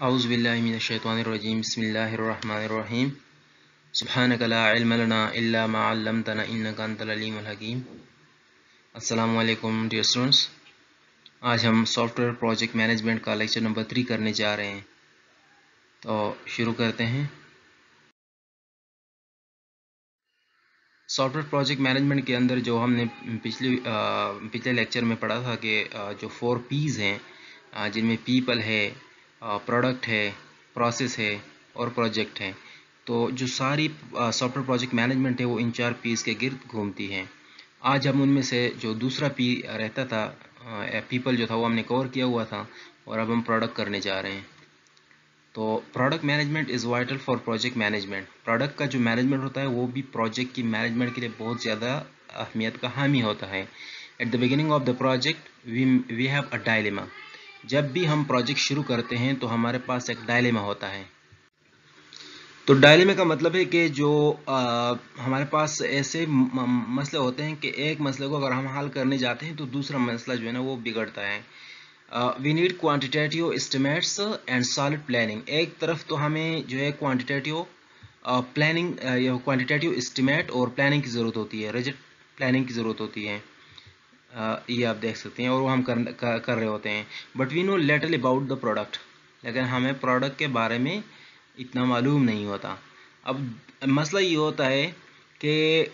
औज़ुबिल्लाहि मिनश्शैतानिर्रजीम बिस्मिल्लाहिर्रहमानिर्रहीम सुब्हानका ला इल्म लना इल्ला मा अल्लमतना इन्नका अंतल अलीमुल हकीम। अस्सलामु अलैकुम डियर स्टूडेंट्स, आज हम सॉफ्टवेयर प्रोजेक्ट मैनेजमेंट का लेक्चर नंबर 3 करने जा रहे हैं। तो शुरू करते हैं। सॉफ्टवेयर प्रोजेक्ट मैनेजमेंट के अंदर जो हमने पिछले लेक्चर में पढ़ा था कि जो 4 पीज़ हैं, जिनमें पीपल है, प्रोडक्ट है, प्रोसेस है और प्रोजेक्ट है। तो जो सारी सॉफ्टवेयर प्रोजेक्ट मैनेजमेंट है वो इन 4 पीज़ के गिर्द घूमती हैं। आज हम उनमें से जो दूसरा पी रहता था, पीपल जो था वो हमने कवर किया हुआ था और अब हम प्रोडक्ट करने जा रहे हैं। तो product management is vital for project management. Product का जो मैनेजमेंट होता है वो भी प्रोजेक्ट की मैनेजमेंट के लिए बहुत ज़्यादा अहमियत का हामी होता है। At the beginning of the project we have a dilemma. जब भी हम प्रोजेक्ट शुरू करते हैं तो हमारे पास एक डायलेमा होता है। तो डायलेमा का मतलब है कि जो हमारे पास ऐसे मसले होते हैं कि एक मसले को अगर हम हल करने जाते हैं तो दूसरा मसला जो है ना वो बिगड़ता है। We need quantitative estimates and solid planning. एक तरफ तो हमें जो है क्वान्टिटेटिव प्लानिंग या क्वान्टिटेटिव एस्टिमेट और प्लानिंग की ज़रूरत होती है, रिजिड प्लानिंग की ज़रूरत होती है। ये आप देख सकते हैं और वो हम कर रहे होते हैं। But we know little about the product, लेकिन हमें प्रोडक्ट के बारे में इतना मालूम नहीं होता। अब मसला ये होता है कि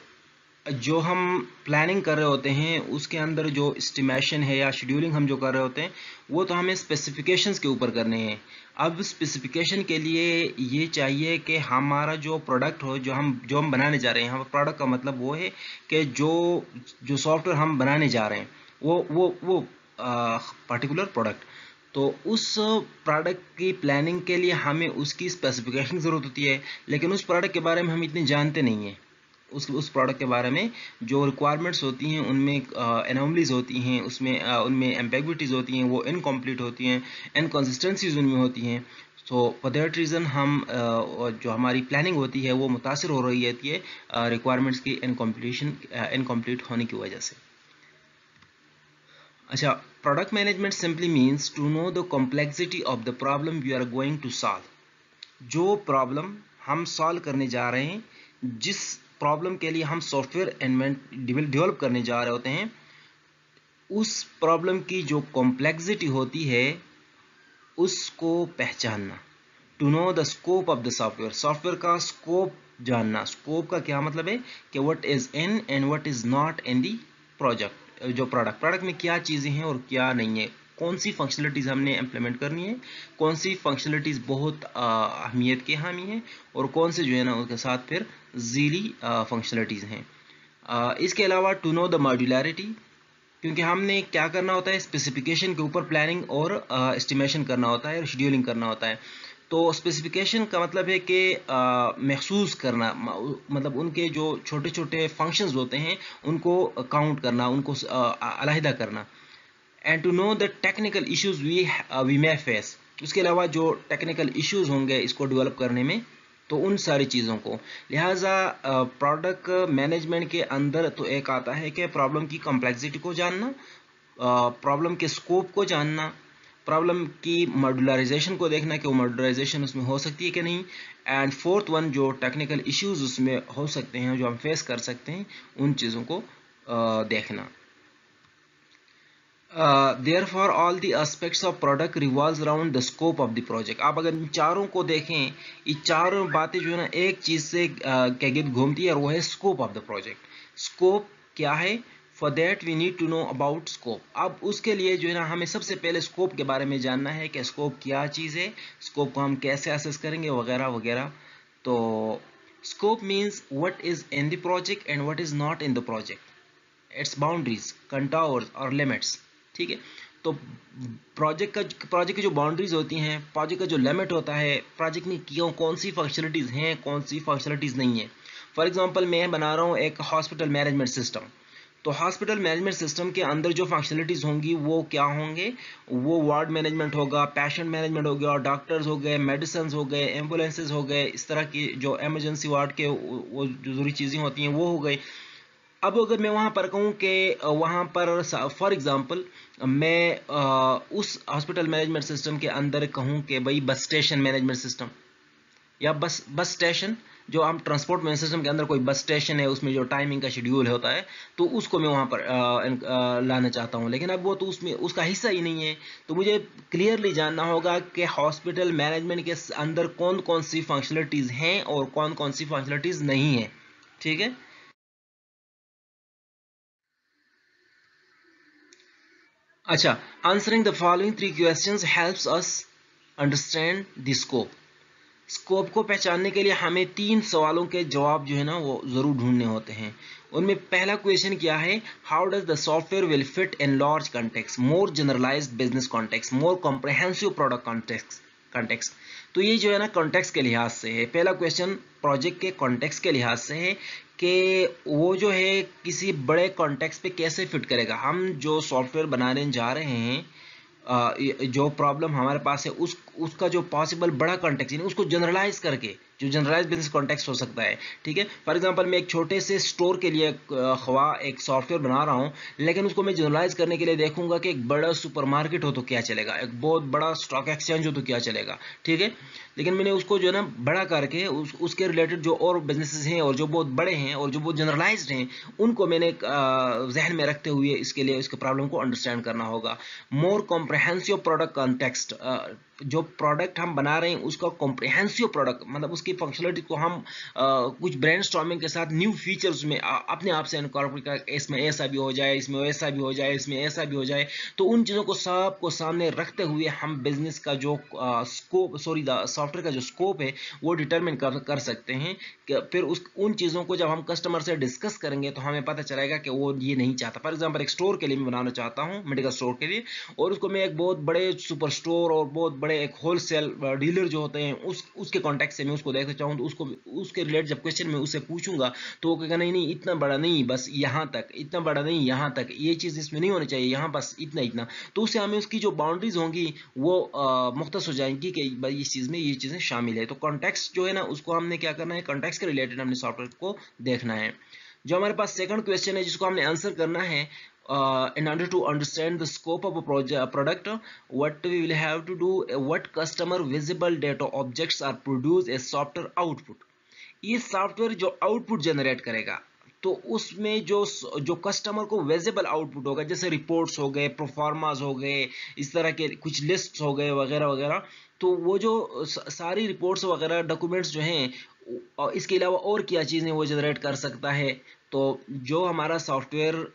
जो हम प्लानिंग कर रहे होते हैं उसके अंदर जो एस्टिमेशन है या शेड्यूलिंग हम जो कर रहे होते हैं वो तो हमें स्पेसिफिकेशंस के ऊपर करने हैं। अब स्पेसिफिकेशन के लिए ये चाहिए कि हमारा जो प्रोडक्ट हो, जो हम बनाने जा रहे हैं, हम प्रोडक्ट का मतलब वो है कि जो सॉफ्टवेयर हम बनाने जा रहे हैं वो पर्टिकुलर प्रोडक्ट। तो उस प्रोडक्ट की प्लानिंग के लिए हमें उसकी स्पेसिफिकेशन की ज़रूरत होती है, लेकिन उस प्रोडक्ट के बारे में हम इतने जानते नहीं हैं। उस प्रोडक्ट के बारे में जो रिक्वायरमेंट्स होती हैं उनमें एनोमलीज होती हैं, उनमें एम्बेगुइटीज़ होती हैं, वो इनकम्प्लीट होती हैं, इनकन्सिस्टेंसीज उनमें होती हैं। तो फॉर दैट रीज़न हम जो हमारी प्लानिंग होती है वो मुतासिर हो रही होती है रिक्वायरमेंट्स की इनकम्प्लीट होने की वजह से। अच्छा, product management simply means to know the complexity of the problem we are going to solve. जो प्रॉब्लम हम सॉल्व करने जा रहे हैं, जिस प्रॉब्लम के लिए हम सॉफ्टवेयर डेवलप करने जा रहे होते हैं, उस प्रॉब्लम की जो कॉम्प्लेक्सिटी होती है उसको पहचानना। To know the scope of the software, software का स्कोप जानना। स्कोप का क्या मतलब है कि what is in and what is not in the project. जो प्रोडक्ट में क्या चीज़ें हैं और क्या नहीं है, कौन सी फंक्शनलिटीज़ हमने इम्प्लीमेंट करनी है, कौन सी फंक्शनलिटीज़ बहुत अहमियत के हामी हैं और कौन से जो है ना उसके साथ फिर ज़ीली फंक्शनलिटीज़ हैं। इसके अलावा टू नो द मॉड्यूलरिटी, क्योंकि हमने क्या करना होता है, स्पेसिफिकेशन के ऊपर प्लानिंग और एस्टिमेशन करना होता है और शेड्यूलिंग करना होता है। तो स्पेसिफिकेशन का मतलब है कि महसूस करना, मतलब उनके जो छोटे छोटे फंक्शंस होते हैं उनको काउंट करना, उनको अलहदा करना। And to know the technical issues we may face. उसके अलावा जो टेक्निकल इश्यूज होंगे इसको डेवलप करने में, तो उन सारी चीज़ों को। लिहाजा प्रोडक्ट मैनेजमेंट के अंदर तो एक आता है कि प्रॉब्लम की कॉम्प्लेक्सिटी को जानना, प्रॉब्लम के स्कोप को जानना, प्रॉब्लम की मॉड्यूलराइजेशन को देखना कि वो मॉड्यूलराइजेशन उसमें हो सकती है कि नहीं, एंड फोर्थ वन जो टेक्निकल इश्यूज उसमें हो सकते हैं, जो हम फेस कर सकते हैं, उन चीज़ों को देखना। Therefore all the aspects of product revolves around the scope of the project। आप अगर इन चारों को देखें, ये चारों बातें जो है ना एक चीज़ से के गिर्द घूमती है और वो है scope of the project. Scope क्या है? For that we need to know about scope. अब उसके लिए जो है ना हमें सबसे पहले स्कोप के बारे में जानना है कि स्कोप क्या चीज़ है, स्कोप को हम कैसे असेस करेंगे वगैरह वगैरह। तो scope means what is in the project and what is not in the project, it's boundaries, contours और लिमिट्स। ठीक है, तो प्रोजेक्ट की जो बाउंड्रीज होती हैं, प्रोजेक्ट का जो लिमिट होता है, प्रोजेक्ट में क्यों कौन सी फंक्शनलिटीज़ हैं, कौन सी फंक्शनलिटीज़ नहीं है। फॉर एग्जांपल मैं बना रहा हूँ एक हॉस्पिटल मैनेजमेंट सिस्टम। तो हॉस्पिटल मैनेजमेंट सिस्टम के अंदर जो फंक्शनलिटीज़ होंगी वो क्या होंगे, वो वार्ड मैनेजमेंट होगा, पेशेंट मैनेजमेंट हो गया, डॉक्टर्स हो गए, मेडिसिन हो गए, एम्बुलेंसेज हो गए, इस तरह की जो एमरजेंसी वार्ड के वो जो ज़रूरी चीज़ें होती हैं वो हो गई। अब अगर मैं वहाँ पर कहूँ कि वहाँ पर फॉर एग्जांपल मैं उस हॉस्पिटल मैनेजमेंट सिस्टम के अंदर कहूँ कि भाई बस स्टेशन मैनेजमेंट सिस्टम, या बस स्टेशन, जो हम ट्रांसपोर्ट मैनेजमेंट सिस्टम के अंदर कोई बस स्टेशन है उसमें जो टाइमिंग का शेड्यूल होता है, तो उसको मैं वहाँ पर लाना चाहता हूँ, लेकिन अब वो तो उसमें उसका हिस्सा ही नहीं है। तो मुझे क्लियरली जानना होगा कि हॉस्पिटल मैनेजमेंट के अंदर कौन कौन सी फंक्शनलिटीज़ हैं और कौन कौन सी फंक्शनलिटीज़ नहीं है। ठीक है। अच्छा, answering the following 3 questions helps us understand the scope. Scope को पहचानने के लिए हमें 3 सवालों के जवाब जो है ना वो ज़रूर ढूंढने होते हैं। उनमें पहला क्वेश्चन क्या है, how does the software will fit in large context, more generalized business context, more comprehensive product context. तो ये जो है ना कॉन्टेक्स्ट के लिहाज से है। पहला क्वेश्चन प्रोजेक्ट के कॉन्टेक्स्ट के लिहाज से है कि वो जो है किसी बड़े कॉन्टेक्स्ट पे कैसे फिट करेगा। हम जो सॉफ्टवेयर बनाने जा रहे हैं, जो प्रॉब्लम हमारे पास है उसका जो पॉसिबल बड़ा कॉन्टेक्स्ट है उसको जनरलाइज करके, जो जनरलाइज बिजनेस कॉन्टेक्स्ट हो सकता है। ठीक है। फॉर एग्जांपल मैं एक छोटे से स्टोर के लिए खवा एक सॉफ्टवेयर बना रहा हूं, लेकिन उसको मैं जनरलाइज करने के लिए देखूंगा कि एक बड़ा सुपरमार्केट हो तो क्या चलेगा, एक बहुत बड़ा स्टॉक एक्सचेंज हो तो क्या चलेगा। ठीक है। लेकिन मैंने उसको जो है ना बड़ा करके उसके रिलेटेड जो और बिजनेसेस हैं और जो बहुत बड़े हैं और जो बहुत जनरलाइज्ड हैं उनको मैंने जहन में रखते हुए इसके लिए इसके प्रॉब्लम को अंडरस्टैंड करना होगा। मोर कॉम्प्रिहेंसिव प्रोडक्ट कॉन्टेक्स्ट, जो प्रोडक्ट हम बना रहे हैं उसका कॉम्प्रिहेंसिव प्रोडक्ट मतलब उसकी फंक्शनलिटी को हम कुछ ब्रेनस्टॉर्मिंग के साथ न्यू फीचर्स में अपने आप से इनकॉर्पोरेट कर, इसमें ऐसा भी हो जाए, इसमें वैसा भी हो जाए, इसमें ऐसा भी हो जाए। तो उन चीज़ों को सबको सामने रखते हुए हम बिजनेस का जो स्कोप सॉफ्टवेयर का जो स्कोप है वो डिटरमिन कर सकते हैं। कि फिर उन चीज़ों को जब हम कस्टमर से डिस्कस करेंगे तो हमें पता चलेगा कि वो ये नहीं चाहता। फॉर एग्जाम्पल एक स्टोर के लिए मैं बनाना चाहता हूँ, मेडिकल स्टोर के लिए, और उसको मैं एक बहुत बड़े सुपर स्टोर और बहुत बड़े एक होलसेल डीलर जो होते हैं उसके कॉन्टेक्ट से मैं उसको देखना चाहूँ, तो उसको उसके रिलेटेड जब क्वेश्चन मैं उससे पूछूंगा तो वो कहेगा नहीं नहीं इतना बड़ा नहीं, बस यहाँ तक, इतना बड़ा नहीं यहाँ तक, ये चीज़ इसमें नहीं होनी चाहिए, यहाँ बस इतना इतना। तो उससे हमें उसकी जो बाउंड्रीज होंगी वो मुख्तस हो जाएंगी कि भाई इस चीज़ में ये चीज़ें शामिल है। तो कॉन्टेक्स्ट जो है ना उसको हमने क्या करना है, कॉन्टेक्स्ट के रिलेटेड हमने सॉफ्टवेयर को देखना है। जो हमारे पास सेकंड क्वेश्चन है जिसको हमने आंसर करना है, in order to understand the scope of a product, what we will have to do, what customer visible data objects are produced as software output। ये सॉफ्टवेयर जो आउटपुट जनरेट करेगा तो उसमें जो जो कस्टमर को विजिबल आउटपुट होगा, जैसे रिपोर्ट्स हो गए, प्रोफार्मास हो गए, इस तरह के कुछ लिस्ट्स हो गए वगैरह वगैरह, तो वो जो सारी रिपोर्ट्स वगैरह डॉक्यूमेंट्स जो हैं, और इसके अलावा और क्या चीज़ें वो जनरेट कर सकता है। तो जो हमारा सॉफ्टवेयर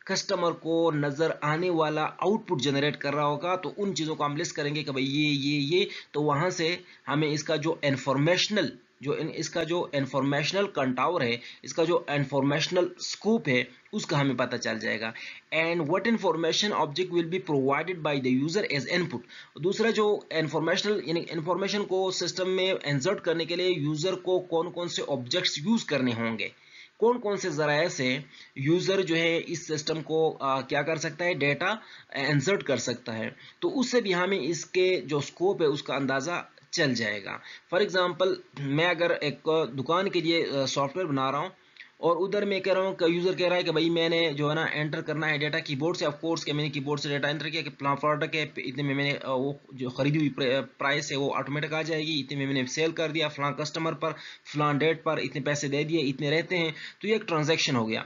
कस्टमर को नज़र आने वाला आउटपुट जनरेट कर रहा होगा तो उन चीज़ों को हम लिस्ट करेंगे कि भाई ये, तो वहाँ से हमें इसका जो इन्फॉर्मेशनल इसका जो इन्फॉर्मेशनल कंटावर है, इसका जो इन्फॉर्मेशनल स्कूप है उसका हमें पता चल जाएगा। And what information object will be provided by the user as input. दूसरा जो इन्फॉर्मेशनल यानी इन्फॉर्मेशन को सिस्टम में इंसर्ट करने के लिए यूजर को कौन कौन से ऑब्जेक्ट्स यूज करने होंगे, कौन कौन से जराये से यूजर जो है इस सिस्टम को क्या कर सकता है, डेटा इंसर्ट कर सकता है। तो उससे भी हमें इसके जो स्कोप है उसका अंदाजा चल जाएगा। फॉर एग्जांपल मैं अगर एक दुकान के लिए सॉफ्टवेयर बना रहा हूँ और उधर मैं कह रहा हूँ, यूजर कह रहा है कि भाई मैंने जो है ना एंटर करना है डेटा कीबोर्ड से, ऑफ कोर्स के मैंने कीबोर्ड से डेटा एंटर किया कि प्लान प्रोडक्ट है इतने में, मैंने वो जो खरीदी हुई प्राइस है वो ऑटोमेटिक आ जाएगी, इतने में मैंने सेल कर दिया फलां कस्टमर पर फलां डेट पर, इतने पैसे दे दिए, इतने रहते हैं, तो ये एक ट्रांजैक्शन हो गया।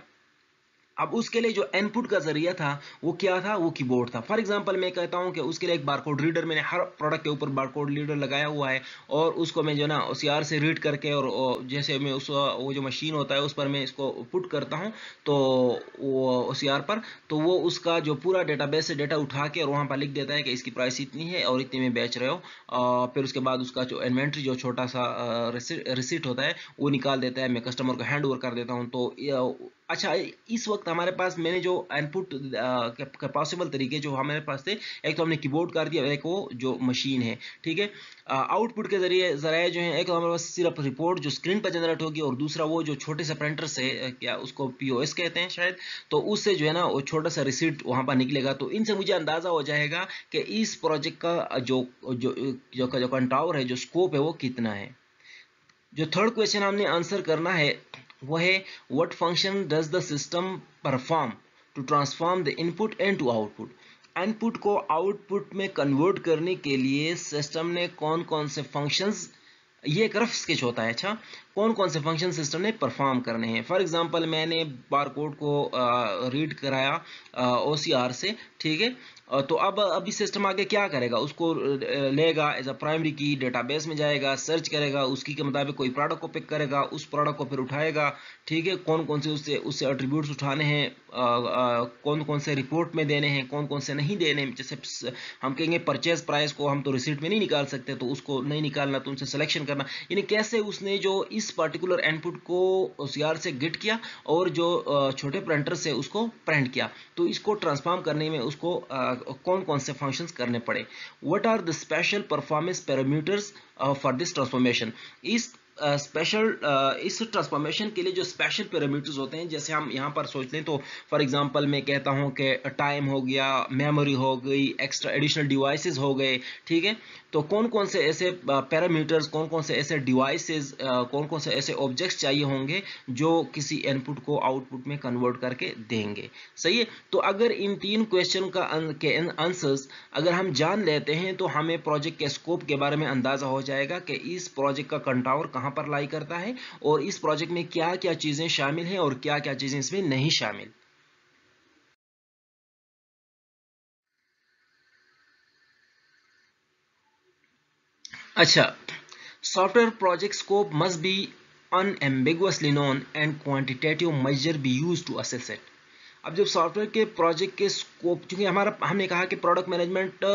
अब उसके लिए जो इनपुट का जरिया था वो क्या था, वो कीबोर्ड था। फॉर एग्जांपल मैं कहता हूं कि उसके लिए एक बारकोड रीडर, मैंने हर प्रोडक्ट के ऊपर बारकोड रीडर लगाया हुआ है और उसको मैं जो है ना OCR से रीड करके और जैसे मैं वो जो मशीन होता है उस पर मैं इसको पुट करता हूं तो वो OCR पर, तो वो उसका जो पूरा डेटाबेस से डेटा उठा के और वहाँ पर लिख देता है कि इसकी प्राइस इतनी है और इतने में बेच रहे हो। फिर उसके बाद उसका जो इन्वेंट्री जो छोटा सा रिसिट होता है वो निकाल देता है, मैं कस्टमर को हैंड ओवर कर देता हूँ। तो अच्छा, इस वक्त हमारे पास मैंने जो इनपुट के पॉसिबल तरीके जो हमारे पास थे, एक तो हमने कीबोर्ड कर दिया, एक वो जो मशीन है। ठीक है। आउटपुट के जरिए जराए जो हैं, एक तो हमारे पास सिर्फ रिपोर्ट जो स्क्रीन पर जनरेट होगी और दूसरा वो जो छोटे से प्रिंटर से क्या उसको POS कहते हैं शायद, तो उससे जो है ना वो छोटा सा रिसीट वहाँ पर निकलेगा। तो इनसे मुझे अंदाज़ा हो जाएगा कि इस प्रोजेक्ट का जो कंटावर है, जो स्कोप है वो कितना है। जो थर्ड क्वेश्चन हमने आंसर करना है वो है what function does the system perform to transform the input and to output. Input को आउटपुट में कन्वर्ट करने के लिए सिस्टम ने कौन कौन से फंक्शंस, ये एक रफ स्केच होता है, अच्छा, कौन कौन से फंक्शन सिस्टम ने परफॉर्म करने हैं। फॉर एग्जांपल मैंने बारकोड को रीड कराया OCR से, ठीक है, तो अब अभी सिस्टम आगे क्या करेगा, उसको लेगा एज अ प्राइमरी की, डेटाबेस में जाएगा, सर्च करेगा, उसकी के मुताबिक कोई प्रोडक्ट को पिक करेगा, उस प्रोडक्ट को फिर उठाएगा, ठीक है, कौन कौन से उससे एट्रीब्यूट्स उठाने हैं, कौन कौन से रिपोर्ट में देने हैं, कौन कौन से नहीं देने। जैसे हम कहेंगे परचेज प्राइस को हम तो रिसीट में नहीं निकाल सकते, तो उसको नहीं निकालना तो उनसे सिलेक्शन करना, यानी कैसे उसने जो इस पर्टिकुलर इनपुट को OCR से गेट किया और जो छोटे प्रिंटर से उसको प्रिंट किया, तो इसको ट्रांसफॉर्म करने में उसको कौन कौन से फंक्शंस करने पड़े। What are the special performance parameters for this transformation. इस ट्रांसफॉर्मेशन के लिए जो स्पेशल पैरामीटर्स होते हैं, जैसे हम यहाँ पर सोच लें तो फॉर एग्जांपल मैं कहता हूँ कि टाइम हो गया, मेमोरी हो गई, एक्स्ट्रा एडिशनल डिवाइसेस हो गए, ठीक है, तो कौन कौन से ऐसे पैरामीटर्स, कौन कौन से ऐसे डिवाइसेस, कौन कौन से ऐसे ऑब्जेक्ट्स चाहिए होंगे जो किसी इनपुट को आउटपुट में कन्वर्ट करके देंगे। सही है, तो अगर इन 3 क्वेश्चन के आंसर्स अगर हम जान लेते हैं तो हमें प्रोजेक्ट के स्कोप के बारे में अंदाजा हो जाएगा कि इस प्रोजेक्ट का कंटावर कहां पर लाई करता है और इस प्रोजेक्ट में क्या क्या चीजें शामिल हैं और क्या क्या चीजें इसमें नहीं शामिल। अच्छा, software project scope must be unambiguously known and quantitative measure be used to assess it। अब जब सॉफ्टवेयर के प्रोजेक्ट के स्कोप, क्योंकि हमने कहा कि प्रोडक्ट मैनेजमेंट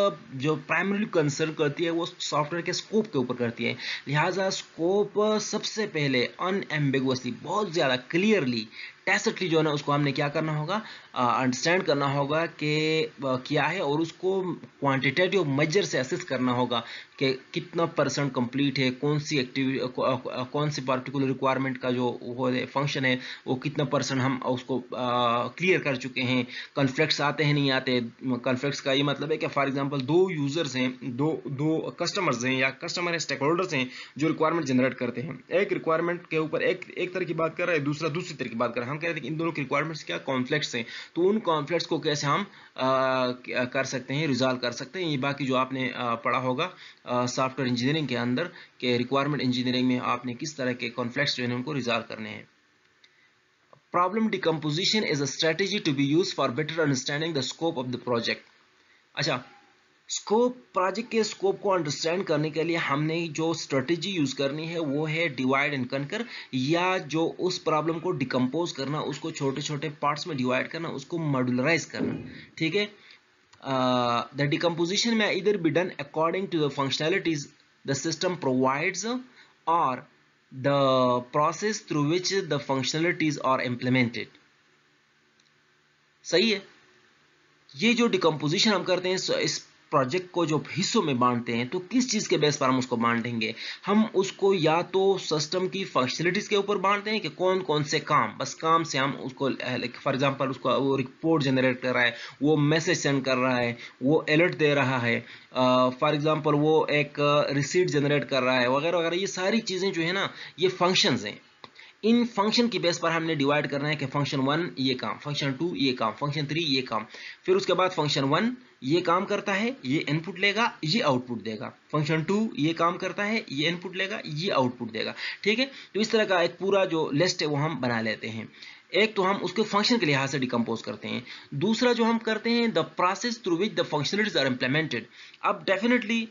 जो प्राइमरी कंसर्न करती है वो सॉफ्टवेयर के स्कोप के ऊपर करती है, लिहाजा स्कोप सबसे पहले अनएम्बिगुअसली, बहुत ज़्यादा क्लियरली, टैसिटली जो है ना उसको हमने क्या करना होगा, अंडरस्टैंड करना होगा कि क्या है, और उसको क्वांटिटेटिव मेजर से असेस करना होगा कि कितना % कंप्लीट है, कौन सी एक्टिविटी, कौन सी पार्टिकुलर रिक्वायरमेंट का जो वो फंक्शन है वो कितना % हम उसको क्लियर कर चुके हैं, कॉन्फ्लिक्ट्स आते हैं नहीं आते। कॉन्फ्लिक्ट्स का ये मतलब है कि फॉर एग्जांपल 2 यूजर्स हैं, दो कस्टमर्स हैं या कस्टमर स्टेक होल्डर्स हैं जो रिक्वायरमेंट जनरेट करते हैं। एक रिक्वायरमेंट के ऊपर एक तरह की बात कर रहा है, दूसरा दूसरी तरह की बात कर रहा है। हम कह रहे थे कि इन दोनों की रिक्वायरमेंट्स क्या कॉन्फ्लिक्ट्स हैं, तो उन कॉन्फ्लिक्ट्स को कैसे हम कर सकते हैं, रिजॉल्व कर सकते हैं। ये बाकी जो आपने पढ़ा होगा सॉफ्टवेयर इंजीनियरिंग के अंदर के रिक्वायरमेंट इंजीनियरिंग में आपने किस तरह के कॉन्फ्लिक्ट्स जो है उनको रिजॉल्व करने हैं। Problem decomposition is a strategy to be used for better understanding the scope of the project। अच्छा, स्कोप, प्रोजेक्ट के स्कोप को अंडरस्टैंड करने के लिए हमने जो स्ट्रेटेजी यूज करनी है वो है डिवाइड एंड कनकर, या जो उस प्रॉब्लम को डिकम्पोज करना, उसको छोटे छोटे पार्ट्स में डिवाइड करना, उसको मॉड्यूलराइज करना, ठीक है। द डिकम्पोजिशन में इधर be done according to the functionalities the system provides और the process through which the functionalities are implemented। सही है, ये जो डिकम्पोजिशन हम करते हैं इस प्रोजेक्ट को जो हिस्सों में बांटते हैं, तो किस चीज के बेस पर हम उसको बांटेंगे, हम उसको या तो सिस्टम की फंक्शनलिटीज के ऊपर बांटते हैं कि कौन कौन से काम, बस काम से हम उसको, फॉर एग्जांपल उसको वो रिपोर्ट जनरेट कर रहा है, वो मैसेज सेंड कर रहा है, वो अलर्ट दे रहा है, फॉर एग्जांपल वो एक रिसीट जनरेट कर रहा है, वगैरह वगैरह, ये सारी चीजें जो है ना ये फंक्शंस हैं। इन फंक्शन की बेस पर हमने डिवाइड करना है कि फंक्शन 1 ये काम, फंक्शन 2 ये काम, फंक्शन 3 ये काम, फिर उसके बाद फंक्शन 1 ये काम करता है, ये इनपुट लेगा, ये आउटपुट देगा, फंक्शन 2 ये काम करता है, ये इनपुट लेगा, ये आउटपुट देगा, ठीक है। तो इस तरह का एक पूरा जो लिस्ट है वो हम बना लेते हैं। एक तो हम उसके फंक्शन के लिहाज से डिकम्पोज करते हैं, दूसरा जो हम करते हैं the process through which the functionalities are implemented. अब डेफिनेटली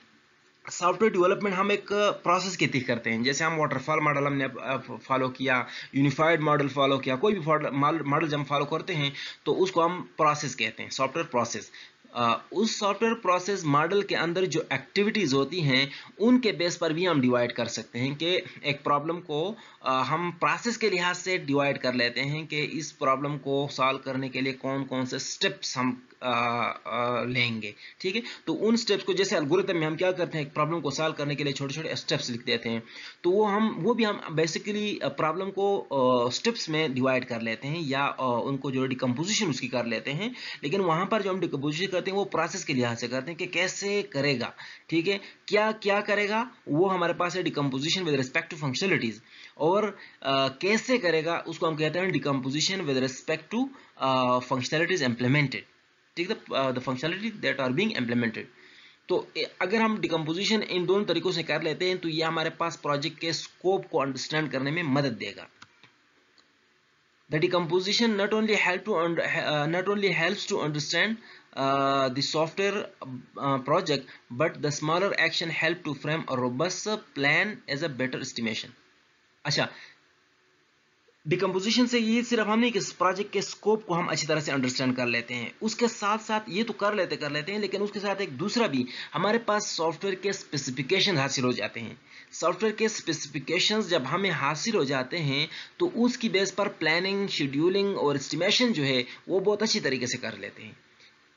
सॉफ्टवेयर डेवलपमेंट हम एक प्रोसेस की थी करते हैं, जैसे हम वाटरफॉल मॉडल हमने फॉलो किया, यूनिफाइड मॉडल फॉलो किया, कोई भी मॉडल जब हम फॉलो करते हैं तो उसको हम प्रोसेस कहते हैं, सॉफ्टवेयर प्रोसेस। उस सॉफ्टवेयर प्रोसेस मॉडल के अंदर जो एक्टिविटीज होती हैं उनके बेस पर भी हम डिवाइड कर सकते हैं कि एक प्रॉब्लम को हम प्रोसेस के लिहाज से डिवाइड कर लेते हैं कि इस प्रॉब्लम को सॉल्व करने के लिए कौन कौन से स्टेप्स हम लेंगे, ठीक है। तो उन स्टेप्स को, जैसे एल्गोरिथम में हम क्या करते हैं, एक प्रॉब्लम को सॉल्व करने के लिए छोटे छोटे स्टेप्स लिख देते हैं, तो वो भी हम बेसिकली प्रॉब्लम को स्टेप्स में डिवाइड कर लेते हैं या उनको जो डिकम्पोजिशन उसकी कर लेते हैं। लेकिन वहां पर जो हम डिकम्पोजिशन करते हैं वो प्रोसेस के लिहाज से करते हैं कि कैसे करेगा, ठीक है, क्या क्या करेगा, वो हमारे पास है decomposition with respect to functionalities, और कैसे करेगा उसको हम कहते हैं decomposition with respect to functionalities implemented, ठीक है, the functionality that are being implemented. तो अगर हम डिकम्पोजिशन इन दोनों तरीकों से कर लेते हैं तो ये हमारे पास प्रोजेक्ट के स्कोप को अंडरस्टैंड करने में मदद देगा। The decomposition not only helps to understand the software project, but the smaller action help to frame a robust plan as a better estimation. अच्छा, डिकम्पोजिशन से ये सिर्फ हम नहीं कि प्रोजेक्ट के स्कोप को हम अच्छी तरह से अंडरस्टैंड कर लेते हैं, उसके साथ साथ ये तो कर लेते हैं, लेकिन उसके साथ एक दूसरा भी हमारे पास सॉफ्टवेयर के स्पेसिफिकेशन हासिल हो जाते हैं। सॉफ्टवेयर के स्पेसिफिकेशंस जब हमें हासिल हो जाते हैं तो उसकी बेस पर प्लानिंग, शेड्यूलिंग और एस्टिमेशन जो है वो बहुत अच्छी तरीके से कर लेते हैं।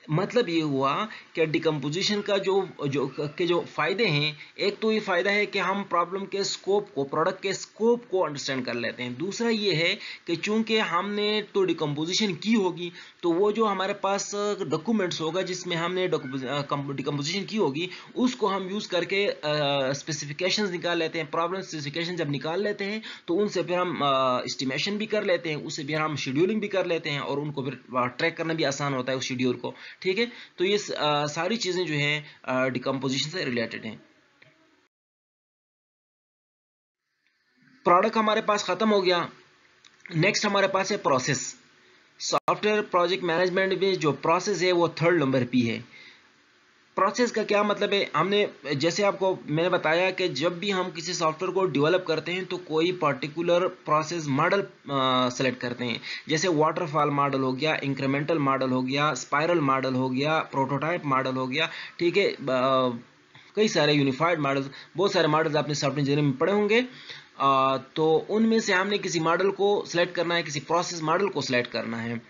मतलब ये हुआ कि डिकम्पोजिशन का जो फायदे हैं, एक तो ये फायदा है कि हम प्रॉब्लम के स्कोप को, प्रोडक्ट के स्कोप को अंडरस्टैंड कर लेते हैं। दूसरा ये है कि चूंकि हमने तो डिकम्पोजिशन की होगी तो वो जो हमारे पास डॉक्यूमेंट्स होगा जिसमें हमने डिकम्पोजिशन की होगी उसको हम यूज़ करके स्पेसिफिकेशंस निकाल लेते हैं। प्रॉब्लम स्पेसिफिकेशन जब निकाल लेते हैं तो उनसे फिर हम एस्टिमेशन भी कर लेते हैं, उससे फिर हम शेड्यूलिंग भी कर लेते हैं और उनको फिर ट्रैक करना भी आसान होता है उस शेड्यूल को, ठीक है। तो ये सारी चीजें जो हैं डिकम्पोजिशन से रिलेटेड हैं। प्रोडक्ट हमारे पास खत्म हो गया, नेक्स्ट हमारे पास है प्रोसेस। सॉफ्टवेयर प्रोजेक्ट मैनेजमेंट में जो प्रोसेस है वो थर्ड नंबर पे है। प्रोसेस का क्या मतलब है, हमने जैसे आपको मैंने बताया कि जब भी हम किसी सॉफ्टवेयर को डेवलप करते हैं तो कोई पर्टिकुलर प्रोसेस मॉडल सेलेक्ट करते हैं। जैसे वाटरफॉल मॉडल हो गया, इंक्रीमेंटल मॉडल हो गया, स्पाइरल मॉडल हो गया, प्रोटोटाइप मॉडल हो गया, ठीक है, कई सारे यूनिफाइड मॉडल्स, बहुत सारे मॉडल्स आपने सॉफ्टवेयर इंजीनियरिंग में पढ़े होंगे। तो उनमें से हमने किसी मॉडल को सिलेक्ट करना है, किसी प्रोसेस मॉडल को सिलेक्ट करना है।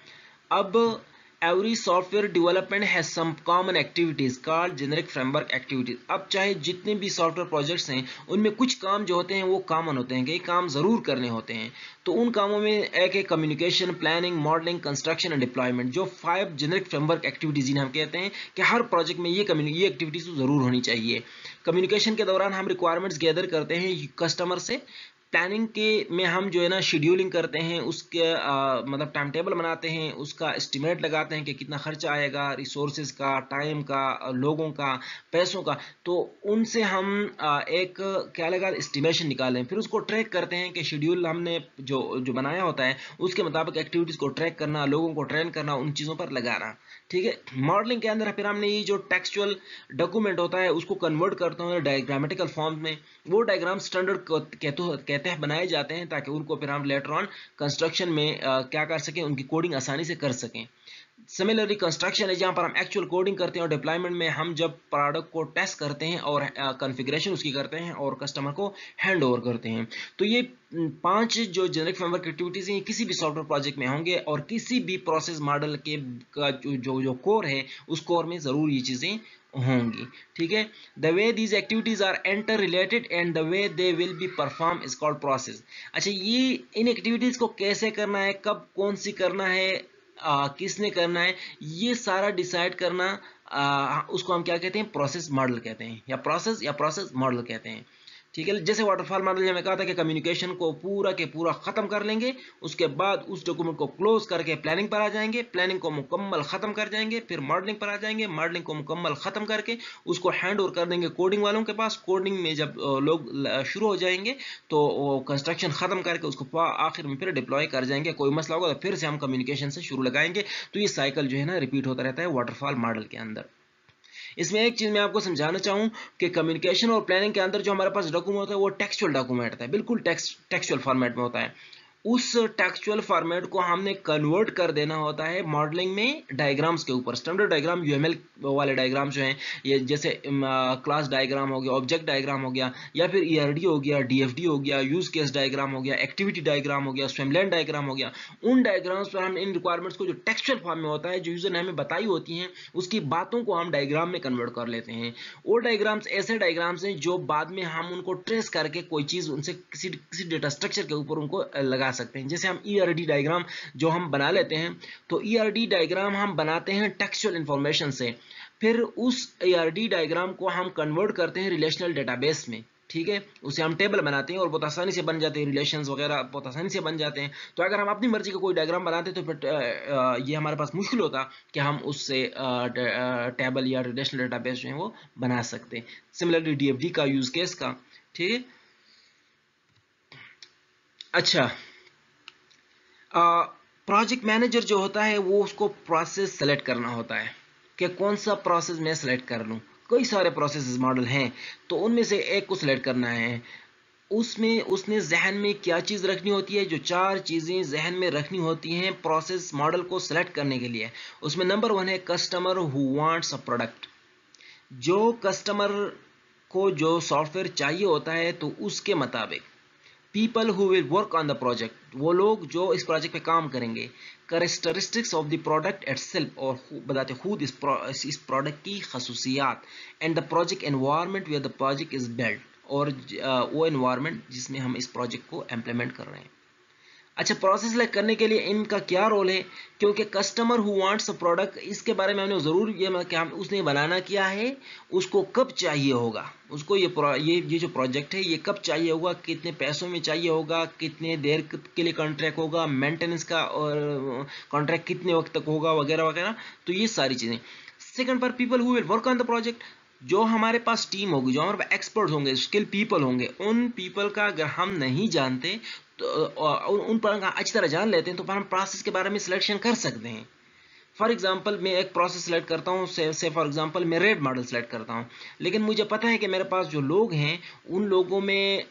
अब every software development has some common activities called generic framework activities. अब चाहे जितने भी सॉफ्टवेयर प्रोजेक्ट्स हैं उनमें कुछ काम जो होते हैं वो कॉमन होते हैं, कई काम जरूर करने होते हैं। तो उन कामों में एक है communication, planning, modelling, construction and deployment. जो 5 जेनेरिक फ्रेमवर्क एक्टिविटीज जिन्हें हम कहते हैं कि हर प्रोजेक्ट में ये एक्टिविटीज तो जरूर होनी चाहिए। कम्युनिकेशन के दौरान हम रिक्वायरमेंट्स गैदर करते हैं कस्टमर से। प्लानिंग के में हम जो है ना शेड्यूलिंग करते हैं, उसके मतलब टाइम टेबल बनाते हैं, उसका एस्टिमेट लगाते हैं कि कितना खर्चा आएगा, रिसोर्सेज का, टाइम का, लोगों का, पैसों का। तो उनसे हम एक क्या लगा एस्टिमेशन निकालें, फिर उसको ट्रैक करते हैं कि शेड्यूल हमने जो बनाया होता है उसके मुताबिक एक्टिविटीज़ को ट्रैक करना, लोगों को ट्रेन करना, उन चीज़ों पर लगाना, ठीक है। मॉडलिंग के अंदर फिर हमने ये जो टेक्सचुअल डॉक्यूमेंट होता है उसको कन्वर्ट करते हैं डायग्रामेटिकल फॉर्म में। वो डायग्राम स्टैंडर्ड तहत बनाए जाते हैं ताकि उनको फिर हम लेटर ऑन कंस्ट्रक्शन में क्या कर सकें, उनकी कोडिंग आसानी से कर सकें। सिमिलरली कंस्ट्रक्शन है जहां पर हम एक्चुअल कोडिंग करते हैं, और डिप्लॉयमेंट में हम जब प्रोडक्ट को टेस्ट करते हैं और कॉन्फ़िगरेशन उसकी करते हैं और कस्टमर को हैंड ओवर करते हैं। तो ये 5 जो जेनेरिक फ्रेमवर्क एक्टिविटीज हैं किसी भी सॉफ्टवेयर प्रोजेक्ट में होंगे और किसी भी प्रोसेस मॉडल के का जो कोर है उस कोर में जरूर ये चीजें होंगी, ठीक है। The way these activities are interrelated and the way they will be perform is called process. अच्छा, ये इन एक्टिविटीज को कैसे करना है, कब कौन सी करना है, किसने करना है, ये सारा डिसाइड करना उसको हम क्या कहते हैं, प्रोसेस मॉडल कहते हैं, या प्रोसेस मॉडल कहते हैं, ठीक है। जैसे वाटरफॉल मॉडल में कहा था कि कम्युनिकेशन को पूरा के पूरा खत्म कर लेंगे, उसके बाद उस डॉक्यूमेंट को क्लोज करके प्लानिंग पर आ जाएंगे, प्लानिंग को मुकम्मल खत्म कर जाएंगे, फिर मॉडलिंग पर आ जाएंगे, मॉडलिंग को मुकम्मल खत्म करके उसको हैंड ओवर कर देंगे कोडिंग वालों के पास। कोडिंग में जब लोग शुरू हो जाएंगे तो कंस्ट्रक्शन खत्म करके उसको आखिर में फिर डिप्लॉय कर जाएंगे। कोई मसला होगा तो फिर से हम कम्युनिकेशन से शुरू लगाएंगे। तो ये साइकिल जो है ना रिपीट होता रहता है वाटरफॉल मॉडल के अंदर। इसमें एक चीज मैं आपको समझाना चाहूं कि कम्युनिकेशन और प्लानिंग के अंदर जो हमारे पास डॉक्यूमेंट होता है वो टेक्सचुअल डॉक्यूमेंट होता है, बिल्कुल टेक्सचुअल फॉर्मेट में होता है। उस टेक्सचुअल फॉर्मेट को हमने कन्वर्ट कर देना होता है मॉडलिंग में डायग्राम्स के ऊपर। स्टैंडर्ड डायग्राम यूएमएल वाले डायग्राम जो हैं, ये जैसे क्लास डायग्राम हो गया, ऑब्जेक्ट डायग्राम हो गया, या फिर ईआरडी हो गया, डीएफडी हो गया, यूज केस डायग्राम हो गया, एक्टिविटी डायग्राम हो गया, स्विमलैंड डायग्राम हो गया। उन डायग्राम्स पर हम इन रिक्वायरमेंट्स को जो टेक्सचुअल फॉर्म में होता है, जो यूजर ने हमें बताई होती हैं, उसकी बातों को हम डायग्राम में कन्वर्ट कर लेते हैं। वो डायग्राम्स ऐसे डायग्राम्स हैं जो बाद में हम उनको ट्रेस करके कोई चीज उनसे किसी डेटा स्ट्रक्चर के ऊपर उनको लगा सकते हैं। जैसे हम ERD डायग्राम जो हम बना लेते हैं, तो ERD डायग्राम हम बनाते हैं टेक्सचुअल इंफॉर्मेशन से, फिर उस ERD डायग्राम को हम कन्वर्ट करते हैं रिलेशनल डेटाबेस में, ठीक है, उसे हम टेबल बनाते हैं और बहुत आसानी से बन जाते हैं, रिलेशंस वगैरह बहुत आसानी से बन जाते हैं। तो अगर हम अपनी मर्जी का कोई डायग्राम बनाते तो फिर ये हमारे पास मुश्किल होता कि हम उससे टेबल या रिलेशनल डेटाबेस जो है वो बना सकते हैं। सिमिलरली DFD का यूज केस का, ठीक है। अच्छा, प्रोजेक्ट मैनेजर जो होता है वो उसको प्रोसेस सेलेक्ट करना होता है कि कौन सा प्रोसेस मैं सेलेक्ट कर लूँ। कई सारे प्रोसेस मॉडल हैं, तो उनमें से एक को सिलेक्ट करना है। उसमें उसने जहन में क्या चीज़ रखनी होती है, जो 4 चीज़ें जहन में रखनी होती हैं प्रोसेस मॉडल को सिलेक्ट करने के लिए। उसमें नंबर 1 है customer who wants a product. जो कस्टमर को जो सॉफ्टवेयर चाहिए होता है तो उसके मुताबिक। People who will work on the project, वो लोग जो इस प्रोजेक्ट पे काम करेंगे। Characteristics of the product itself, और बताते खुद इस प्रोडक्ट की खसूसियात। And the project environment where the project is build, और वो एनवायरनमेंट जिसमें हम इस प्रोजेक्ट को इम्प्लीमेंट कर रहे हैं। अच्छा, प्रोसेस सेलेक्ट करने के लिए इनका क्या रोल है, क्योंकि customer who wants a product, इसके बारे में हमने ज़रूर ये कि हम उसने बनाना क्या है, उसको कब चाहिए होगा, उसको ये जो प्रोजेक्ट है ये कब चाहिए होगा, कितने पैसों में चाहिए होगा, कितने देर के लिए कॉन्ट्रैक्ट होगा, मेंटेनेंस का और कॉन्ट्रैक्ट कितने वक्त तक होगा, वगैरह वगैरह। तो ये सारी चीज़ें। सेकंड पर people who will work on the project, जो हमारे पास टीम होगी, जो हमारे पास एक्सपर्ट होंगे, स्किल पीपल होंगे, उन पीपल का अगर हम नहीं जानते तो उन पर अच्छी तरह जान लेते हैं तो हम प्रोसेस के बारे में सिलेक्शन कर सकते हैं। फॉर एग्जांपल मैं एक प्रोसेस सेलेक्ट करता हूँ, से फॉर एग्जांपल मैं रेड मॉडल सेलेक्ट करता हूँ, लेकिन मुझे पता है कि मेरे पास जो लोग हैं उन लोगों में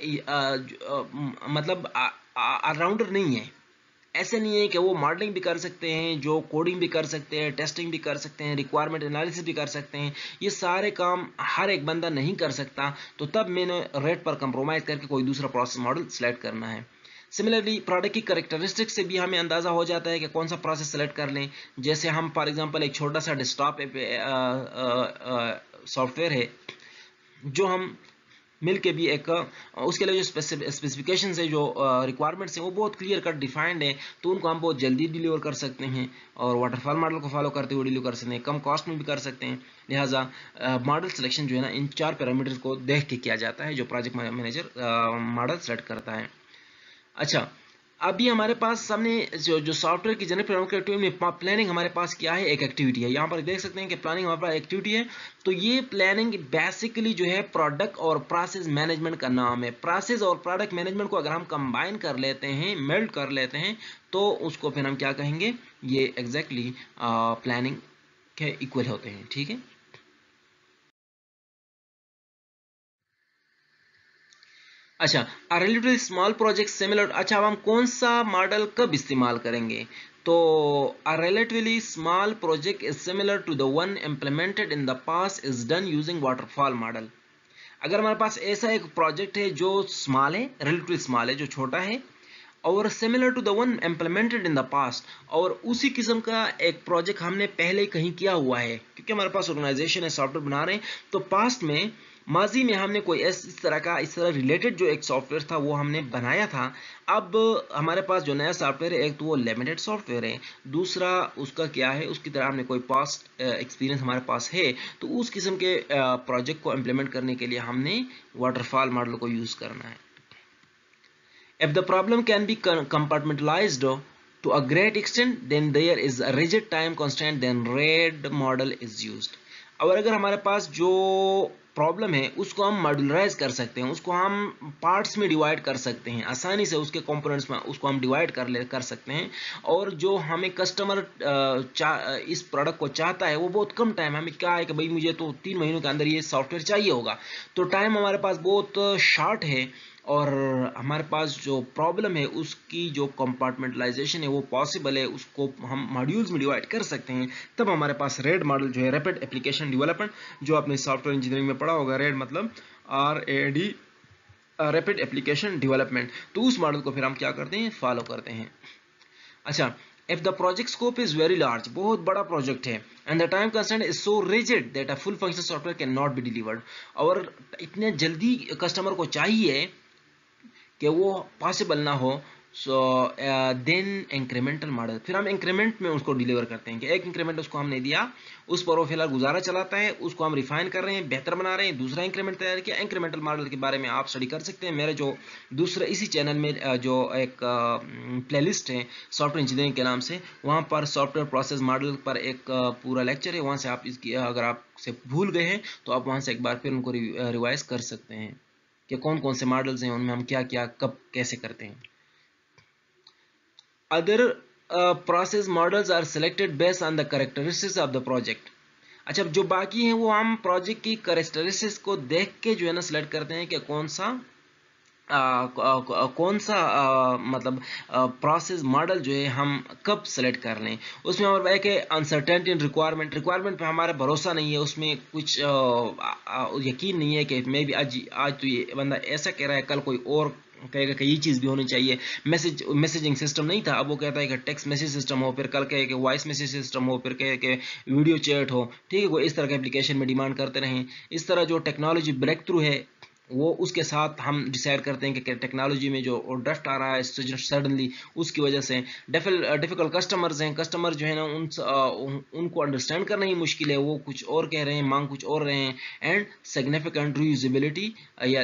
मतलब ऑलराउंडर नहीं है। ऐसे नहीं है कि वो मॉडलिंग भी कर सकते हैं, जो कोडिंग भी कर सकते हैं, टेस्टिंग भी कर सकते हैं, रिक्वायरमेंट एनालिसिस भी कर सकते हैं। ये सारे काम हर एक बंदा नहीं कर सकता, तो तब मैंने रेट पर कंप्रोमाइज़ करके कोई दूसरा प्रोसेस मॉडल सेलेक्ट करना है। सिमिलरली प्रोडक्ट की करेक्टरिस्टिक से भी हमें अंदाज़ा हो जाता है कि कौन सा प्रोसेस सेलेक्ट कर लें। जैसे हम फॉर एग्जांपल एक छोटा सा डेस्कटॉप सॉफ्टवेयर है जो हम मिल के भी एक उसके लिए जो स्पेसिफिकेशन है, जो रिक्वायरमेंट्स हैं वो बहुत क्लियर कट डिफाइंड है, तो उनको हम बहुत जल्दी डिलीवर कर सकते हैं और वाटरफॉल मॉडल को फॉलो करते हुए डिलीवर कर सकते हैं, कम कॉस्ट में भी कर सकते हैं। लिहाजा मॉडल सिलेक्शन जो है ना, इन 4 पैरामीटर्स को देख के किया जाता है जो प्रोजेक्ट मैनेजर मॉडल सेलेक्ट करता है। अच्छा, अभी हमारे पास सामने जो सॉफ्टवेयर की जनरल प्रोडक्टिविटी में प्लानिंग हमारे पास क्या है, एक एक्टिविटी है। यहाँ पर देख सकते हैं कि प्लानिंग हमारे पास एक्टिविटी है। तो ये प्लानिंग बेसिकली जो है प्रोडक्ट और प्रोसेस मैनेजमेंट का नाम है। प्रोसेस और प्रोडक्ट मैनेजमेंट को अगर हम कंबाइन कर लेते हैं, मेल्ट कर लेते हैं, तो उसको फिर हम क्या कहेंगे, ये एग्जैक्टली प्लानिंग के इक्वल होते हैं, ठीक है। अच्छा, रिलेटिवली स्मॉल प्रोजेक्ट सिमिलर। अच्छा, अब हम कौन सा मॉडल कब इस्तेमाल करेंगे, तो a relatively small project is similar to the one implemented in the past is done using waterfall model। अगर हमारे पास ऐसा एक प्रोजेक्ट है जो स्मॉल है, रिलेटिवली स्मॉल है, जो छोटा है, और similar to the one implemented in the past, और उसी किस्म का एक प्रोजेक्ट हमने पहले कहीं किया हुआ है, क्योंकि हमारे पास ऑर्गेनाइजेशन है, सॉफ्टवेयर बना रहे हैं, तो पास्ट में माजी में हमने कोई इस तरह रिलेटेड जो एक सॉफ्टवेयर था वो हमने बनाया था। अब हमारे पास जो नया सॉफ्टवेयर है, एक तो वो लिमिटेड सॉफ्टवेयर है, दूसरा उसका क्या है, उसकी तरह हमने कोई पास्ट एक्सपीरियंस हमारे पास है, तो उस किस्म के प्रोजेक्ट को इम्प्लीमेंट करने के लिए हमने वाटरफॉल मॉडल को यूज़ करना है। If the problem can be compartmentalized to a great extent, then there is a rigid time constraint, then RAID model is used। और अगर हमारे पास जो प्रॉब्लम है उसको हम मॉड्यूलराइज कर सकते हैं, उसको हम पार्ट्स में डिवाइड कर सकते हैं, आसानी से उसके कंपोनेंट्स में उसको हम डिवाइड कर सकते हैं, और जो हमें कस्टमर इस प्रोडक्ट को चाहता है वो बहुत कम टाइम, हमें क्या है कि भाई मुझे तो 3 महीनों के अंदर ये सॉफ्टवेयर चाहिए होगा, तो टाइम हमारे पास बहुत शॉर्ट है, और हमारे पास जो प्रॉब्लम है उसकी जो कंपार्टमेंटलाइजेशन है वो पॉसिबल है, उसको हम मॉड्यूल्स में डिवाइड कर सकते हैं। तब हमारे पास रेड मॉडल जो है, रैपिड एप्लीकेशन डेवलपमेंट, जो आपने सॉफ्टवेयर इंजीनियरिंग में पढ़ा होगा, रेड मतलब RAD, रैपिड एप्लीकेशन डेवलपमेंट, तो उस मॉडल को फिर हम क्या करते हैं, फॉलो करते हैं। अच्छा, if the project scope is very large, बहुत बड़ा प्रोजेक्ट है, and the time constraint is so rigid that a full functional software cannot be delivered, और इतने जल्दी कस्टमर को चाहिए कि वो पॉसिबल ना हो, सो देन इंक्रीमेंटल मॉडल, फिर हम इंक्रीमेंट में उसको डिलीवर करते हैं कि एक इंक्रीमेंट उसको हमने दिया, उस पर वो फिलहाल गुजारा चलाता है, उसको हम रिफाइन कर रहे हैं, बेहतर बना रहे हैं, दूसरा इंक्रीमेंट तैयार किया। इंक्रीमेंटल मॉडल के बारे में आप स्टडी कर सकते हैं। मेरे जो दूसरा इसी चैनल में जो एक प्लेलिस्ट है सॉफ्टवेयर इंजीनियरिंग के नाम से, वहाँ पर सॉफ्टवेयर प्रोसेस मॉडल पर एक पूरा लेक्चर है, वहाँ से आप इसकी अगर आप से भूल गए हैं तो आप वहाँ से एक बार फिर उनको रिवाइज कर सकते हैं कि कौन कौन से मॉडल्स हैं, उनमें हम क्या क्या कब कैसे करते हैं। Other process models are selected based on the characteristics of the project। अच्छा, जो बाकी हैं वो हम प्रोजेक्ट की कैरेक्टरिस्टिक्स को देख के जो है ना सिलेक्ट करते हैं कि कौन सा मतलब प्रोसेस मॉडल जो है हम कब सेलेक्ट कर लें। उसमें हमारे एक है अनसर्टेनिटी इन रिक्वायरमेंट, रिक्वायरमेंट पे हमारा भरोसा नहीं है, उसमें कुछ यकीन नहीं है कि मे बी आज तो ये बंदा ऐसा कह रहा है, कल कोई और कहेगा कि ये चीज़ भी होनी चाहिए। मैसेजिंग सिस्टम नहीं था, अब वो कहता है कि टेक्स्ट मैसेज सिस्टम हो, फिर कल कहे कि वॉइस मैसेज सिस्टम हो, फिर कहे कि वीडियो चैट हो। ठीक है, कोई इस तरह के एप्लीकेशन में डिमांड करते रहें। इस तरह जो टेक्नोलॉजी ब्रेक थ्रू है वो उसके साथ हम डिसाइड करते हैं कि टेक्नोलॉजी में जो ड्रिफ्ट आ रहा है सडनली, उसकी वजह से डिफिकल्ट कस्टमर्स हैं, कस्टमर जो है ना उनको अंडरस्टैंड करना ही मुश्किल है, वो कुछ और कह रहे हैं, मांग कुछ और रहे हैं। एंड सिग्निफिकेंट रीयूजेबिलिटी या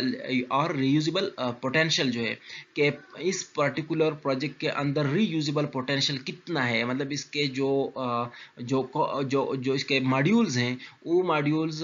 और रीयूजेबल पोटेंशियल जो है कि इस पर्टिकुलर प्रोजेक्ट के अंदर रीयूजेबल पोटेंशियल कितना है, मतलब इसके जो इसके मॉड्यूल्स हैं वो मॉड्यूल्स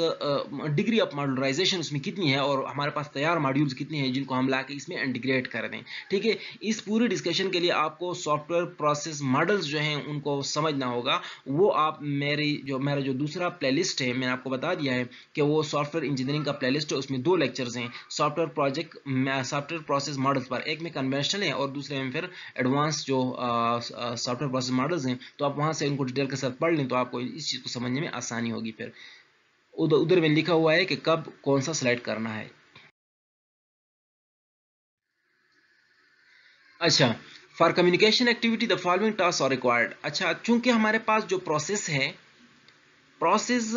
डिग्री ऑफ मॉड्यूलराइजेशन उसमें कितनी है, और हमारे पास तैयार मॉड्यूल्स कितने हैं जिनको हम लाके इसमें इंटीग्रेट कर दें। ठीक है, इस पूरी डिस्कशन के लिए आपको सॉफ्टवेयर प्रोसेस मॉडल्स जो हैं उनको समझना होगा। वो आप मेरा जो दूसरा प्लेलिस्ट है, मैंने आपको बता दिया है कि वो सॉफ्टवेयर इंजीनियरिंग का प्लेलिस्ट है, उसमें 2 लेक्चर्स हैं सॉफ्टवेयर प्रोसेस मॉडल्स पर, एक में कन्वेंशनल है और दूसरे में फिर एडवांस जो सॉफ्टवेयर प्रोसेस मॉडल्स हैं। तो आप वहाँ से उनको डिटेल के साथ पढ़ लें तो आपको इस चीज़ को समझने में आसानी होगी। फिर उधर में लिखा हुआ है कि कब कौन सा सिलेक्ट करना है। अच्छा, for communication activity the following task are required. अच्छा, चूंकि हमारे पास जो प्रोसेस है, प्रोसेस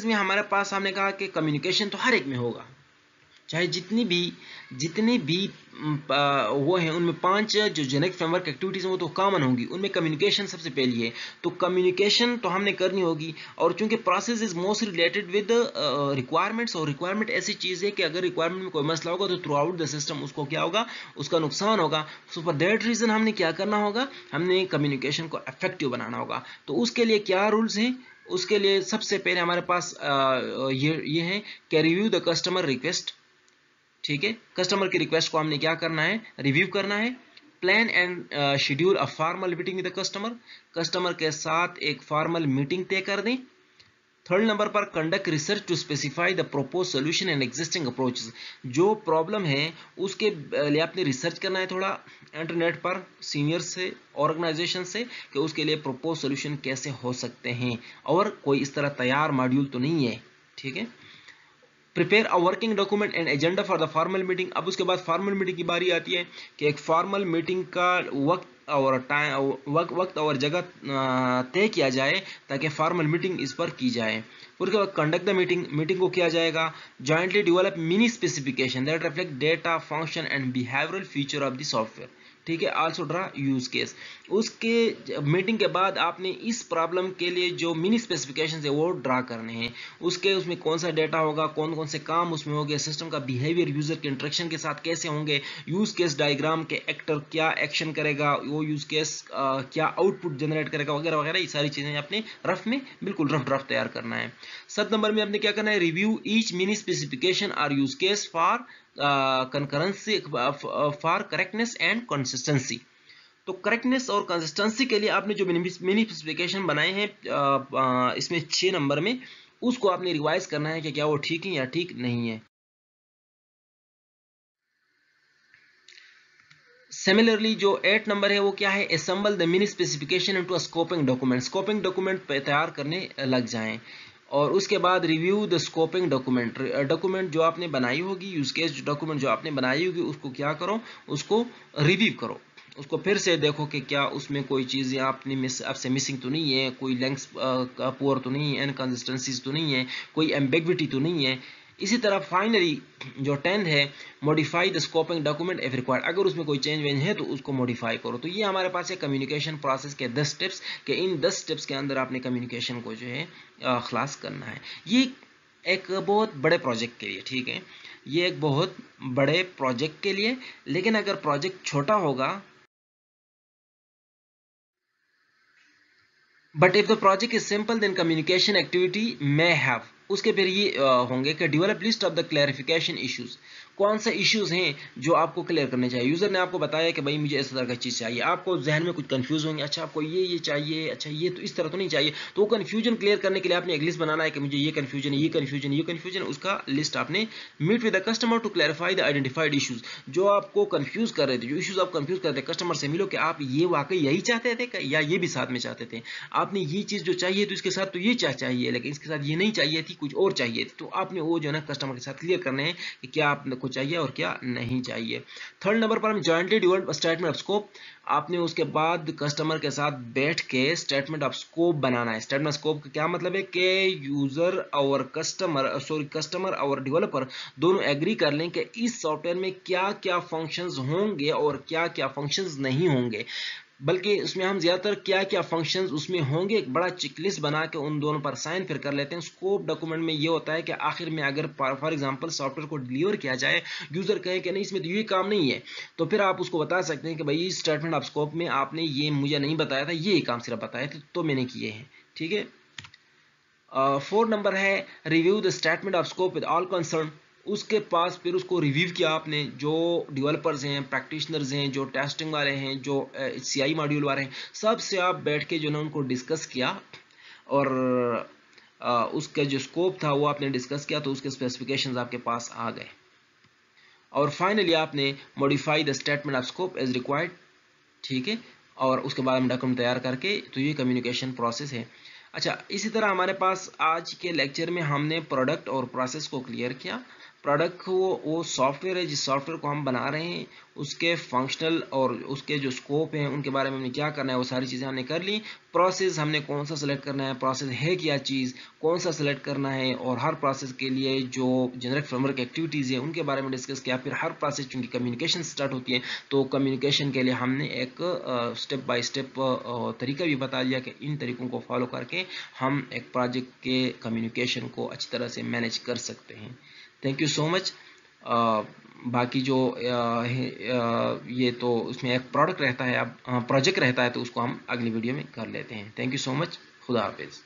में हमारे पास हमने कहा कि कम्युनिकेशन तो हर एक में होगा, चाहे जितने भी वो हैं, उनमें 5 जो जेनेरिक फ्रेमवर्क एक्टिविटीज़ हैं वो तो कॉमन होंगी, उनमें कम्युनिकेशन सबसे पहली है। तो कम्युनिकेशन तो हमने करनी होगी, और चूंकि process is most related with requirements, और रिक्वायरमेंट ऐसी चीज़ है कि अगर रिक्वायरमेंट में कोई मसला होगा तो थ्रू आउट द सिस्टम उसको क्या होगा, उसका नुकसान होगा। सो फॉर दैट रीज़न हमने क्या करना होगा, हमने कम्युनिकेशन को इफेक्टिव बनाना होगा। तो उसके लिए क्या रूल्स हैं, उसके लिए सबसे पहले हमारे पास ये है कि रिव्यू द कस्टमर रिक्वेस्ट। ठीक है, कस्टमर की रिक्वेस्ट को हमने क्या करना है, रिव्यू करना है। Plan and schedule a formal meeting with the customer, customer के साथ एक फॉर्मल मीटिंग तय कर दें। थर्ड नंबर पर conduct research to specify the propose solution and existing approaches, जो प्रॉब्लम है उसके लिए आपने रिसर्च करना है थोड़ा इंटरनेट पर सीनियर से, ऑर्गेनाइजेशन से, कि उसके लिए प्रोपोज सोल्यूशन कैसे हो सकते हैं, और कोई इस तरह तैयार मॉड्यूल तो नहीं है। ठीक है, prepare a working document and agenda for the formal meeting. अब उसके बाद फॉर्मल मीटिंग की बारी आती है कि एक फॉर्मल मीटिंग का वक्त और जगह तय किया जाए ताकि फॉर्मल मीटिंग इस पर की जाए। उसके बाद कंडक्ट द मीटिंग, मीटिंग को किया जाएगा। Jointly develop mini specification that reflect data function and behavioural feature of the software. ठीक है, आल्सो ड्रा यूज केस। उसके मीटिंग के बाद आपने इस प्रॉब्लम के लिए जो मिनी स्पेसिफिकेशन है वो ड्रा करने हैं। उसमें कौन सा डेटा होगा, कौन कौन से काम उसमें होंगे, सिस्टम का बिहेवियर यूजर के इंटरेक्शन के साथ कैसे होंगे, यूज केस डायग्राम के एक्टर क्या एक्शन करेगा, वो यूज केस क्या आउटपुट जनरेट करेगा, वगैरह वगैरह। ये सारी चीजें अपने रफ में बिल्कुल रफ ड्राफ्ट तैयार करना है। 7 नंबर में आपने क्या करना है, रिव्यू ईच मिनी स्पेसिफिकेशन और use case for concurrency for correctness and consistency. तो करेक्टनेस और कंसिस्टेंसी के लिए आपने जो मिनी स्पेसिफिकेशन बनाए हैं इसमें 6 नंबर में, उसको आपने रिवाइज करना है कि क्या वो ठीक है या ठीक नहीं है। सिमिलरली जो 8 नंबर है वो क्या है, assemble the mini specification into a scoping document, scoping document तैयार करने लग जाएं। और उसके बाद review the scoping document, document जो आपने बनाई होगी, यूज केस डॉक्यूमेंट जो आपने बनाई होगी उसको क्या करो, उसको रिव्यू करो, उसको फिर से देखो कि क्या उसमें कोई चीज़ें आपसे मिसिंग तो नहीं है, कोई लेंथ पुअर तो नहीं है, इनकंसिस्टेंसीज तो नहीं है, कोई एम्बिग्विटी तो नहीं है। इसी तरह फाइनली जो 10th है, modify the scoping document if required, अगर उसमें कोई चेंज वेंज है तो उसको मॉडिफाई करो। तो ये हमारे पास है कम्युनिकेशन प्रोसेस के 10 स्टेप्स के इन 10 स्टेप्स के अंदर आपने कम्युनिकेशन को जो है खलास करना है। ये एक बहुत बड़े प्रोजेक्ट के लिए, ठीक है, ये एक बहुत बड़े प्रोजेक्ट के लिए, लेकिन अगर प्रोजेक्ट छोटा होगा, but if the project is simple then communication activity may have, उसके फिर ये होंगे कि develop list of the clarification issues, कौन से इश्यूज हैं जो आपको क्लियर करने चाहिए। यूजर ने आपको बताया कि भाई मुझे इस तरह का चीज़ चाहिए, आपको जहन में कुछ कंफ्यूज होंगे, अच्छा आपको ये चाहिए, अच्छा ये तो इस तरह तो नहीं चाहिए, तो वो कंफ्यूजन क्लियर करने के लिए आपने एक लिस्ट बनाना है कि मुझे ये कंफ्यूजन है, ये कंफ्यूजन, ये कंफ्यूजन, उसका लिस्ट आपने meet with the customer to clarify the identified issues, जो आपको कंफ्यूज कर रहे थे, जो इश्यूज आप कंफ्यूज कर रहे थे, कस्टमर से मिलो कि आप ये वाकई यही चाहते थे या ये भी साथ में चाहते थे, आपने ये चीज़ जो चाहिए तो इसके साथ तो ये चाहिए, लेकिन इसके साथ ये नहीं चाहिए थी, कुछ और चाहिए थी, तो आपने वो जो है ना कस्टमर के साथ क्लियर करने हैं कि क्या आपको चाहिए और क्या नहीं चाहिए। थर्ड नंबर पर हम jointly develop statement of scope, आपने उसके बाद कस्टमर के साथ बैठ के स्टेटमेंट ऑफ स्कोप बनाना है। स्टेटमेंट ऑफ स्कोप का क्या मतलब है कि यूजर और कस्टमर और डेवलपर दोनों एग्री कर लें कि इस सॉफ्टवेयर में क्या क्या फंक्शंस होंगे और क्या क्या फंक्शंस नहीं होंगे, बल्कि उसमें हम ज्यादातर क्या क्या फंक्शंस उसमें होंगे एक बड़ा चेकलिस्ट बना के उन दोनों पर साइन फिर कर लेते हैं। स्कोप डॉक्यूमेंट में ये होता है कि आखिर में अगर फॉर एग्जांपल सॉफ्टवेयर को डिलीवर किया जाए, यूजर कहे कि नहीं इसमें तो ये काम नहीं है, तो फिर आप उसको बता सकते हैं कि भाई स्टेटमेंट ऑफ स्कोप में आपने ये मुझे नहीं बताया था, ये काम सिर्फ बताया था तो मैंने किए हैं, ठीक है। 4 नंबर है review the statement of scope with all concern, उसके पास फिर उसको रिव्यू किया आपने, जो डेवलपर्स हैं, प्रैक्टिशनर्स हैं, जो टेस्टिंग वाले हैं, जो सीआई मॉड्यूल वाले हैं, सब से आप बैठ के जो ना उनको डिस्कस किया और उसका जो स्कोप था वो आपने डिस्कस किया, तो उसके स्पेसिफिकेशंस आपके पास आ गए और फाइनली आपने modify the statement of scope as required, ठीक है, और उसके बाद हम डॉक्यूमेंट तैयार करके, तो ये कम्युनिकेशन प्रोसेस है। अच्छा, इसी तरह हमारे पास आज के लेक्चर में हमने प्रोडक्ट और प्रोसेस को क्लियर किया। प्रोडक्ट वो सॉफ्टवेयर है, जिस सॉफ्टवेयर को हम बना रहे हैं उसके फंक्शनल और उसके जो स्कोप हैं उनके बारे में हमने क्या करना है वो सारी चीज़ें हमने कर ली। प्रोसेस हमने कौन सा सेलेक्ट करना है, प्रोसेस है क्या चीज़, कौन सा सेलेक्ट करना है, और हर प्रोसेस के लिए जो जेनरिक फ्रेमवर्क एक्टिविटीज़ है उनके बारे में डिस्कस किया। फिर हर प्रोसेस चूँकि कम्युनिकेशन स्टार्ट होती है तो कम्युनिकेशन के लिए हमने एक स्टेप बाय स्टेप तरीका भी बता दिया कि इन तरीकों को फॉलो करके हम एक प्रोजेक्ट के कम्युनिकेशन को अच्छी तरह से मैनेज कर सकते हैं। Thank you so much. बाकी जो ये तो उसमें एक प्रोडक्ट रहता है, अब प्रोजेक्ट रहता है, तो उसको हम अगली वीडियो में कर लेते हैं। Thank you so much. खुदा हाफिज़।